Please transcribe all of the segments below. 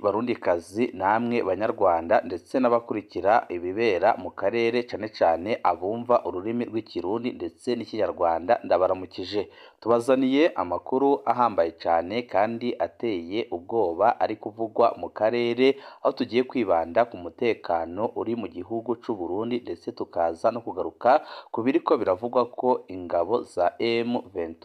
Barundikazi namwe banyarwanda ndetse n'abakurikira ibibera mu karere cyane cyane abumva ururimi rw'ikirundi ndetse n'ikinyarwanda ndabaramukije. Tubazaniye amakuru ahambaye cyane kandi ateye ubwoba ari kuvugwa mu karere, aho tugiye kwibanda ku mutekano uri mu gihugu cy'u Burundi ndetse tukaza no kugaruka ku biriko biravugwa ko ingabo za M23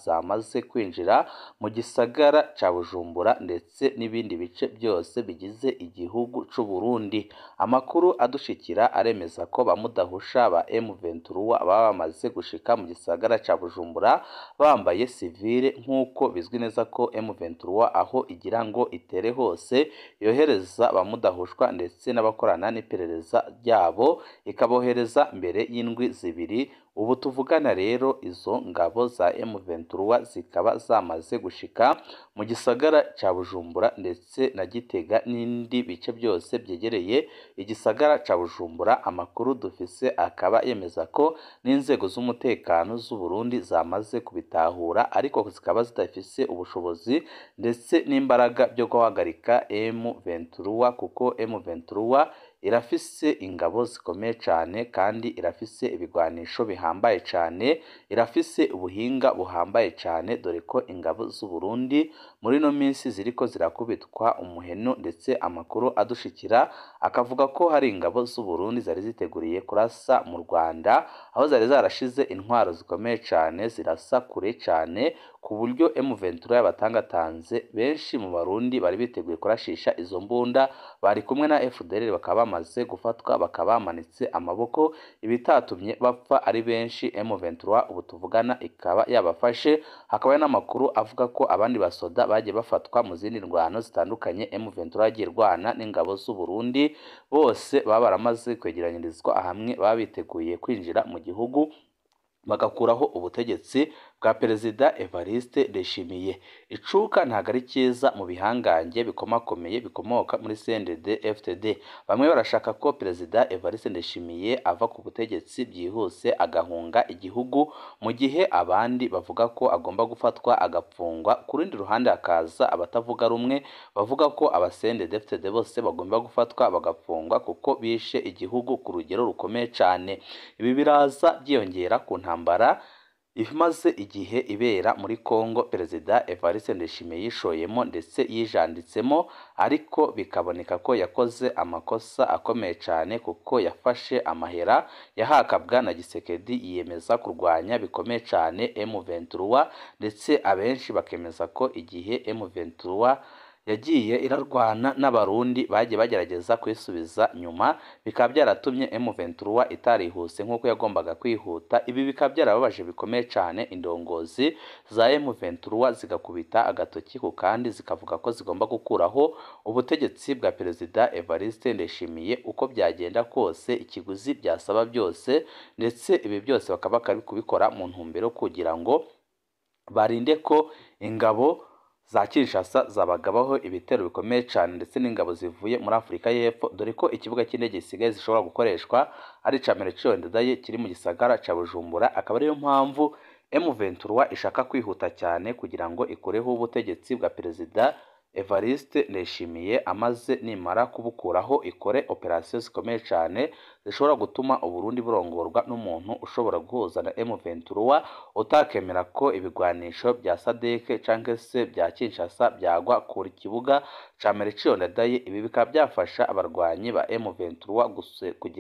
zamaze kwinjira mu gisagara ca Bujumbura ndetse n'ibindi bice byose bigize igihugu cy'u Burundi. Amakuru adushikira aremeza ko bamudahusha ba M23 baba bamaze gushika mu gisagara ca Bujumbura bambaye civile, nk'uko bizwi neza ko M23 aho igira ngo itere hose yohereza bamudahushwa ndetse n'abakorana n'iperereza ryabo ikabohereza mbere y'indwi zibiri. Ubu tuvugana rero izo ngabo za M23 zikaba zamaze gushika mu gisagara ca Bujumbura ndetse na Gitega n'indi bice byose byegereye igisagara ca Bujumbura. Amakuru dufise akaba yemeza ko n'inzego z'umutekano z'u Burundi zamaze kubitahura, ariko zikaba zidafise ubushobozi ndetse n'imbaraga byo guhagarika M23 kuko M23 irafise ingabo zikomeye cyane kandi irafise ibigwanisho bihambaye cyane, irafise ubuhinga buhambaye cyane, dore ko ingabo z'u Burundi muri no minsi ziriko zirakubitwa umuheno, ndetse amakuru adushikira akavuga ko hari ingabo z'u Burundi zari ziteguriye kurasa mu Rwanda, aho zari zarashize intwaro zikomeye cyane zirasa kure cyane ku buryo M23 yabatangatanze. Benshi mu Barundi bari biteguye kurashisha izo mbunda, bari kumwe na FDLR bakaba bamaze gufatwa, bakaba bamanitse amaboko, ibitatumye bapfa ari benshi. M23 ubu tuvugana ikaba yabafashe. Hakaba n'amakuru avuga ko abandi basoda bagiye bafatwa mu zindi ndwano zitandukanye M23 yagiye irwana n'ingabo z'u Burundi, bose baba baramaze kwegeranyirizwa hamwe, baba biteguye kwinjira mu gihugu bagakuraho ubutegetsi bwa Perezida Evariste Ndayishimiye. Icuka ntago ari cyiza mu bihangange bikomakomeye bikomoka muri CNDD FDD. Bamwe barashaka ko Perezida Evariste Ndayishimiye ava ku butegetsi byihuse agahunga igihugu, mu gihe abandi bavuga ko agomba gufatwa agapfungwa. Ku rundi ruhande hakaza abatavuga rumwe bavuga ko aba CNDD FDD bose bagomba gufatwa bagapfungwa kuko bishe igihugu ku rugero rukomeye cyane. Ibi biraza byiyongera ku ntambara imaze igihe ibera muri Kongo Perezida Evariste Ndayishimiye yishoyemo ndetse yijanditsemo, ariko bikaboneka ko yakoze amakosa akomeye cyane kuko yafashe amahera yahakabwa na Gisekedi yiyemeza kurwanya bikomeye cyane M23, ndetse abenshi bakemeza ko igihe M23 yagiye irarwana n'abarundi bagiye bagerageza kwisubiza nyuma, bikaba byaratumye M23 itarihuse nk'uko yagombaga kwihuta. Ibi bikaba byarababaje bikomeye cyane indongozi za M23 zigakubita agatoki ku kandi zikavuga ko zigomba gukuraho ubutegetsi bwa Perezida Evariste Ndayishimiye uko byagenda kose, ikiguzi byasaba byose, ndetse ibi byose bakaba bari kubikora mu ntumbero kugira ngo barinde ko ingabo za Kinshasa zabagabaho ibitero bikomeye cyane ndetse n'ingabo zivuye muri Afurika y'Epfo, dore ko ikibuga cy'indege gisigaye zishobora gukoreshwa ari ca Melchior Ndadaye kiri mu gisagara ca Bujumbura. Akaba ariyo mpamvu M23 ishaka kwihuta cyane kugira ngo ikureho ubutegetsi bwa Perezida Evariste Ndayishimiye, amaze nimara kubukuraho ikore operasiyo zikomeye cyane zishobora gutuma Uburundi burongorwa n'umuntu ushobora guhuza na M23 utakemera ko ibigwanisho bya SADC cyangwa se bya Kinshasa byagwa ku kibuga ca Melchior Ndadaye. Ibi bikaba byafasha abarwanyi ba M23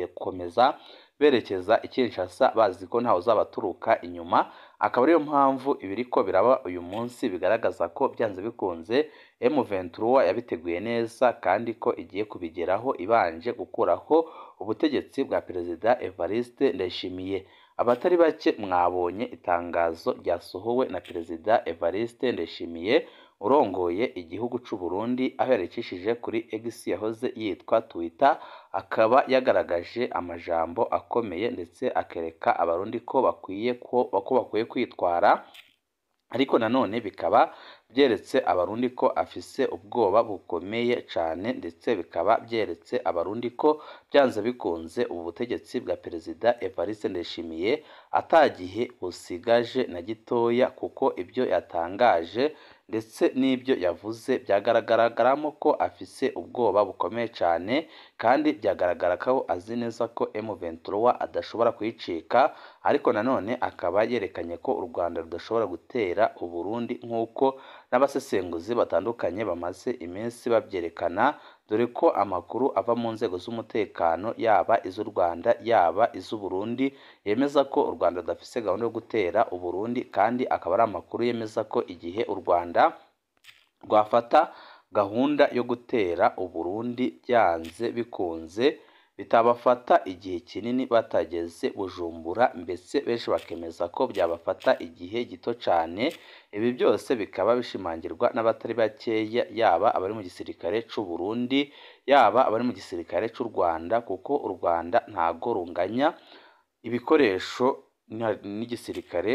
gukomeza berekeza Kinshasa bazi ko ntawe uzabaturuka inyuma. Akaba ariyo mpamvu ibiriko biraba uyu munsi bigaragaza ko byanze bikunze M23 yabiteguye neza kandi ko igiye kubigeraho ibanje gukuraho ubutegetsi bwa Perezida Evariste Ndayishimiye. Abatari bake mwabonye itangazo ryasohowe na Perezida Evariste Ndayishimiye urongoye igihugu cy'u Burundi, aho yaricishije kuri X yahoze yitwa Twitter, akaba yagaragaje amajambo akomeye ndetse akereka abarundi ko bakwiye kwitwara, ariko nanone bikaba byeretse abarundi ko afise ubwoba bukomeye cyane, ndetse bikaba byeretse abarundi ko byanze bikunze ubu butegetsi bwa Perezida Evariste Ndayishimiye atagihe busigaje na gitoya, kuko ibyo yatangaje ndetse n'ibyo yavuze byagaragaramo ko afise ubwoba bukomeye cyane kandi byagaragara ko azi neza ko M23 adashobora kuyicika, ariko nanone akaba yerekanye ko u Rwanda rudashobora gutera u Burundi nk'uko n'abasesenguzi batandukanye bamaze iminsi babyerekana, dore ko amakuru ava mu nzego z'umutekano yaba iz'u Rwanda yaba iz'u Burundi yemeza ko u Rwanda rudafise gahunda yo gutera u Burundi, kandi akaba ari amakuru yemeza ko igihe u Rwanda rwafata gahunda yo gutera u Burundi byanze bikunze bitabafata igihe kinini batageze Bujumbura, mbese benshi bakemeza ko byabafata igihe gito cyane. Ibi byose bikaba bishimangirwa n'abatari bakeya, yaba abari mu gisirikare cy'u Burundi yaba abari mu gisirikare cy'u Rwanda, kuko u Rwanda ntago runganya ibikoresho n'igisirikare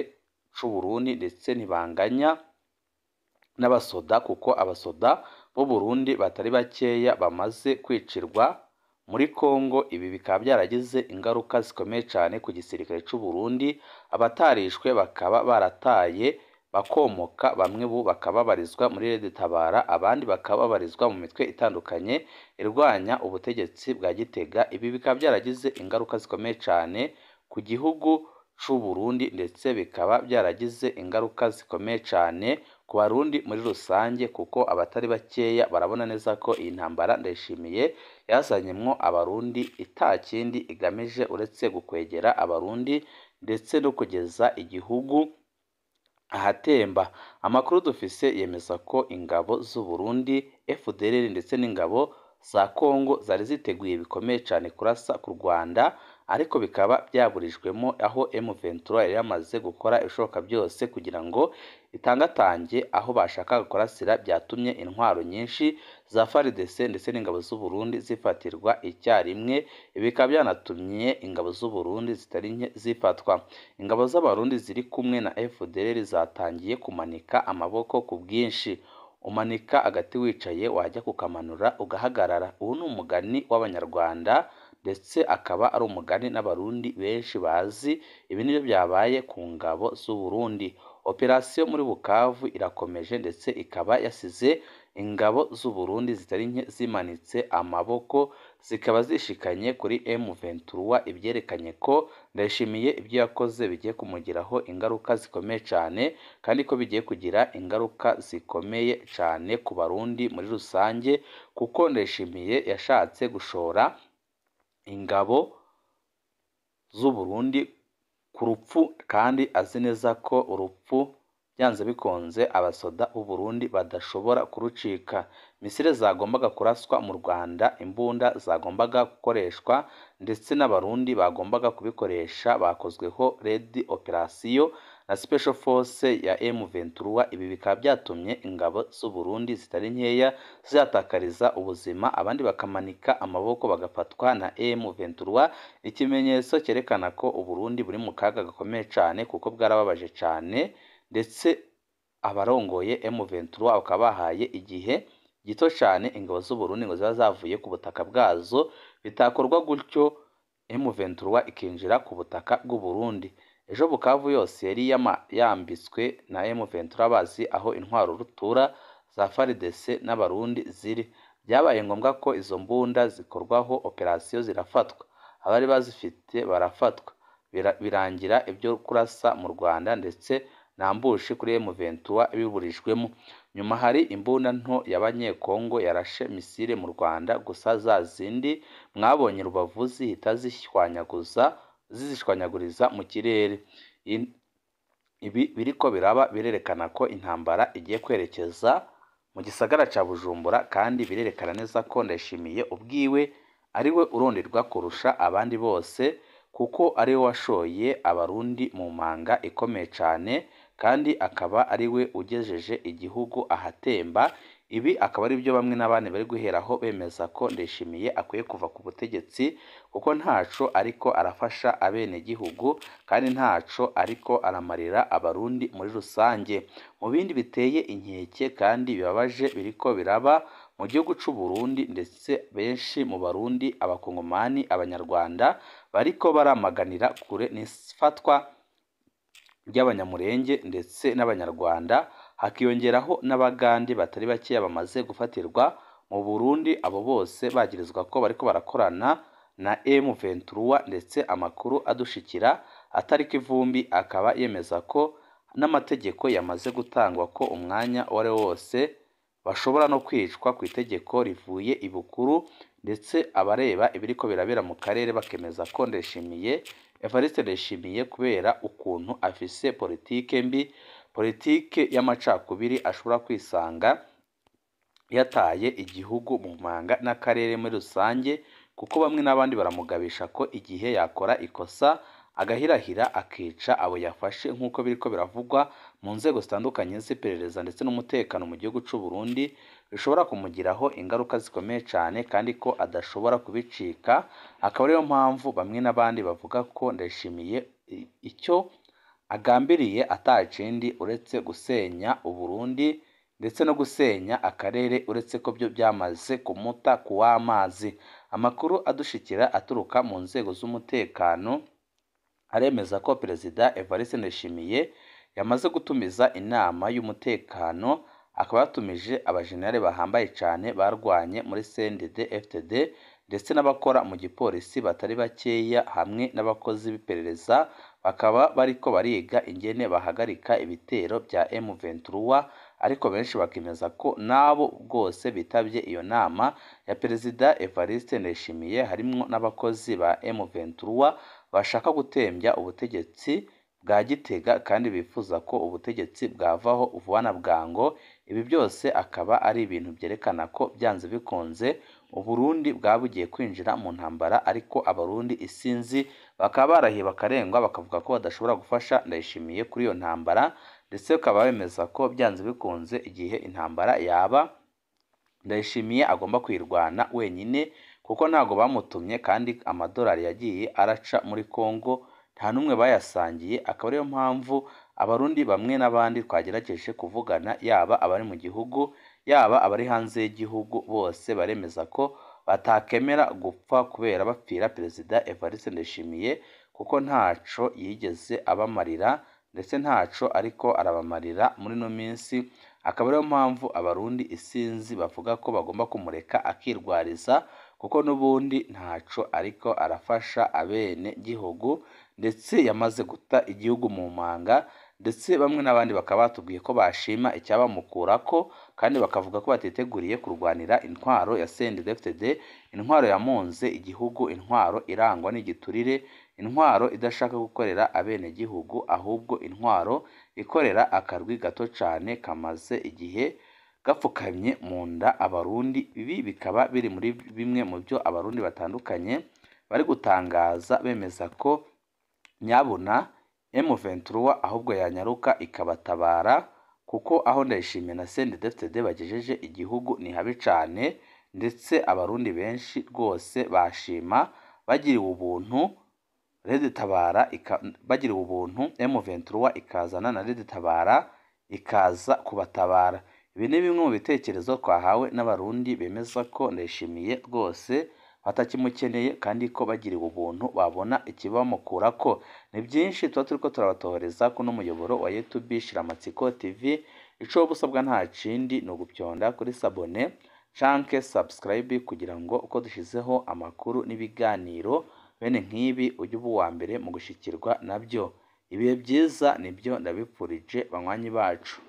cy'u Burundi, ndetse ntibanganya n'abasoda, kuko abasoda b'u Burundi batari bakeya bamaze kwicirwa muri Kongo. Ibi bikaba byaragize ingaruka zikomeye cyane ku gisirikare cy'u Burundi, abatarishwe bakaba barataye bakomoka, bamwe bo bakaba babarizwa muri Red Tabara, abandi bakaba babarizwa mu mitwe itandukanye irwanya ubutegetsi bwa Gitega. Ibi bikaba byaragize ingaruka zikomeye cyane ku gihugu cy'u Burundi, ndetse bikaba byaragize ingaruka zikomeye cyane ku Barundi muri rusange, kuko abatari bakeya barabona neza ko iyi ntambara Ndayishimiye yazanyemwo Abarundi itakindi igamije uretse gukwegera Abarundi ndetse no kugeza igihugu ahatemba. Amakuru dufise yemeza ko ingabo z'u Burundi FDLR ndetse n'ingabo za Kongo zari ziteguye bikomeye cyane kurasa ku Rwanda, ariko bikaba byaburijwemo aho M23 yari yamaze gukora ibishoboka byose kugira ngo itangatange aho bashakaga kurasira, byatumye intwaro nyinshi za FARDC ndetse n'ingabo z'u Burundi zifatirwa icyarimwe. Ibi bikaba byanatumye ingabo z'u Burundi zitari nke zifatwa. Ingabo z'Abarundi ziri kumwe na FDLR zatangiye kumanika amaboko ku bwinshi. Umanika agati wicaye wajya kukamanura ugahagarara. Ubu ni umugani w'Abanyarwanda, ndetse akaba ari umugani n'Abarundi benshi bazi. Ibi nibyo byabaye ku ngabo z'u Burundi. Operasiyo muri Bukavu irakomeje, ndetse ikaba yasize ingabo z'u Burundi zitari nke zimanitse amaboko, zikaba zishikanye kuri M23. Ibyerekanye ko Ndayishimiye ibyo yakoze bigiye kumugiraho ingaruka zikomeye cyane, kandi ko bigiye kugira ingaruka zikomeye cyane ku Barundi muri rusange, kuko Ndayishimiye yashatse gushora ingabo z'u Burundi ku rupfu, kandi azi neza ko urupfu byanze bikonze abasoda b'u Burundi badashobora kurucika. Misile zagombaga kuraswa mu Rwanda, imbunda zagombaga gukoreshwa, ndetse n'Abarundi bagombaga kubikoresha bakozweho Red Operation na Special Force ya M23. Ibi bikaba byatumye ingabo z'u Burundi zitari nkeya zihatakariza ubuzima, abandi bakamanika amaboko bagafatwa na M23. Ikimenyetso cyerekana ko u Burundi buri mu kaga gakomeye cyane, kuko bwarababaje cyane, ndetse abarongoye M23 bakaba bahaye igihe gito cyane ingabo z'u Burundi ngo ziba zavuye ku butaka bwazo. Bitakorwa gutyo M23 ikinjira ku butaka bw'u Burundi. Ejo Bukavu yose yari yambitswe na M23 bazi aho intwaro rutura za FARDC n'Abarundi ziri. Byabaye ngombwa ko izo mbunda zikorwaho operasiyo zirafatwa, abari bazifite barafatwa, birangira ibyo kurasa mu Rwanda ndetse nambushi kuri M23 biburijwemo. Nyuma hari imbunda nto y'Abanyekongo yarashe misile mu Rwanda, gusa za zindi mwabonye Rubavu zihita zizishwanyaguriza mu kirere. Ibi biriko biraba birerekana ko intambara igiye kwerekeza mu gisagara cya Bujumbura, kandi birerekana neza ko Ndayishimiye ubwiwe ariwe uronderwa kurusha abandi bose, kuko ariwe washoye Abarundi mu manga ikomeye cyane, kandi akaba ariwe ugejeje igihugu ahatemba. Ibi akaba ari byo bamwe n'abandi bari guheraho bemeza ko Ndayishimiye akwiye kuva ku butegetsi, kuko ntaco ariko arafasha abene gihugu, kandi ntaco ariko aramarira Abarundi muri rusange. Mu bindi biteye inkeke kandi bibabaje biriko biraba mu gihugu cy'u Burundi, ndetse benshi mu Barundi, Abakongomani, Abanyarwanda bariko baramaganira kure n'ifatwa ry'Abanyamurenge ndetse n'Abanyarwanda hakiyongeraho n'abagande batari bakeya bamaze gufatirwa mu Burundi, abo bose bagirizwa ko bariko barakorana na M23 ndetse amakuru adushikira atariko ivumbi akaba yemeza ko n'amategeko yamaze gutangwa ko umwanya wari wose bashobora no kwicwa ku itegeko rivuye ibukuru, ndetse abareba ibiriko birabera mu karere bakemeza ko Evariste Ndayishimiye kubera ukuntu afise politike mbi, politike y'amacakubiri ashobora kwisanga yataye igihugu mu manga n'akarere muri rusange, kuko bamwe n'abandi baramugabisha ko igihe yakora ikosa agahirahira akica abo yafashe, nk'uko biriko biravugwa mu nzego zitandukanye z'iperereza ndetse n'umutekano mu gihugu c'u Burundi, bishobora kumugiraho ingaruka zikomeye cyane kandi ko adashobora kubicika. Akaba ariyo mpamvu bamwe n'abandi bavuga ko Ndayishimiye icyo agambiriye atacindi uretse gusenya Uburundi ndetse no gusenya akarere, uretse ko byo byamaze kumuta kuw'amazi. Amakuru adushikira aturuka mu nzego z'umutekano aremeza ko Perezida Evariste Ndayishimiye yamaze gutumiza inama y'umutekano, akaba yatumije abajenerali bahambaye cyane barwanye muri CNDD-FDD ndetse n'abakora mu gipolisi batari bakeya hamwe n'abakozi b'iperereza, bakaba bariko bariga ingene bahagarika ibitero bya M23, ariko benshi bakemeza ko nabo bwose bitabye iyo nama ya Perezida Evariste Ndayishimiye harimwo n'abakozi ba M23 bashaka gutembya ubutegetsi bwa Gitega kandi bifuza ko ubutegetsi bwavaho vuba na bwango. Ibi byose akaba ari ibintu byerekana ko byanze bikunze Uburundi bwabugiye kwinjira mu ntambara, ariko abarundi isinzi bakaba barahiye bakarengwa bakavuga ko badashobora gufasha Ndayishimiye kuri iyo ntambara, ndetse bakaba bemeza ko byanze bikunze igihe intambara yaba Ndayishimiye agomba kwirwana wenyine, kuko ntago bamutumye kandi amadolari yagiye araca muri Kongo nta numwe bayasangiye. Akaba ariyo mpamvu abarundi bamwe n'abandi twagerageje kuvugana, yaba abari mu gihugu yaba abari hanze y'igihugu, bose baremeza ko batakemera gupfa kubera bapfira Perezida Evariste Ndayishimiye, kuko ntaco yigeze abamarira ndetse ntaco ariko arabamarira muri no minsi. Akaba ariyo mpamvu abarundi isinzi bavuga ko bagomba kumureka akirwariza, kuko n'ubundi ntaco ariko arafasha abene gihugu, ndetse yamaze guta igihugu mu manga. Ndetse bamwe n'abandi bakaba batubwiye ko bashima icyabamukurako, kandi bakavuga ko batiteguriye kurwanira intwaro ya CNDD-FDD, intwaro yamunze igihugu, intwaro irangwa n'igiturire, intwaro idashaka gukorera abene gihugu, ahubwo intwaro ikorera akarwi gato cyane kamaze igihe gapfukamye mu nda abarundi. Ibi bikaba biri muri bimwe mu byo abarundi batandukanye bari gutangaza, bemeza ko nyabuna M23 ahubwo yanyaruka ikabatabara, kuko aho Ndayishimiye na CNDD-FDD bagejeje igihugu ni habi cyane, ndetse abarundi benshi rwose bashima bagiriwe ubuntu bagiriwe ubuntu M23 ikazana na Red Tabara ikaza kubatabara. Ibi ni bimwe mu bitekerezo twahawe n'abarundi bemeza ko Ndayishimiye rwose batakimukeneye kandi ko bagiriwe ubuntu babona ikibamukurako. Ni byinshi tuba turiko turabatohereza kuno muyoboro wa YouTube Shiramatsiko TV. Ico busabwa nta kindi ni ugupyonda kuri sabone canke subscribe, kugira ngo uko dushizeho amakuru n'ibiganiro bene nk'ibi ujye uba uwa mbere mu gushikirwa nabyo. Ibihe byiza nibyo ndabipfurije banywanyi bacu.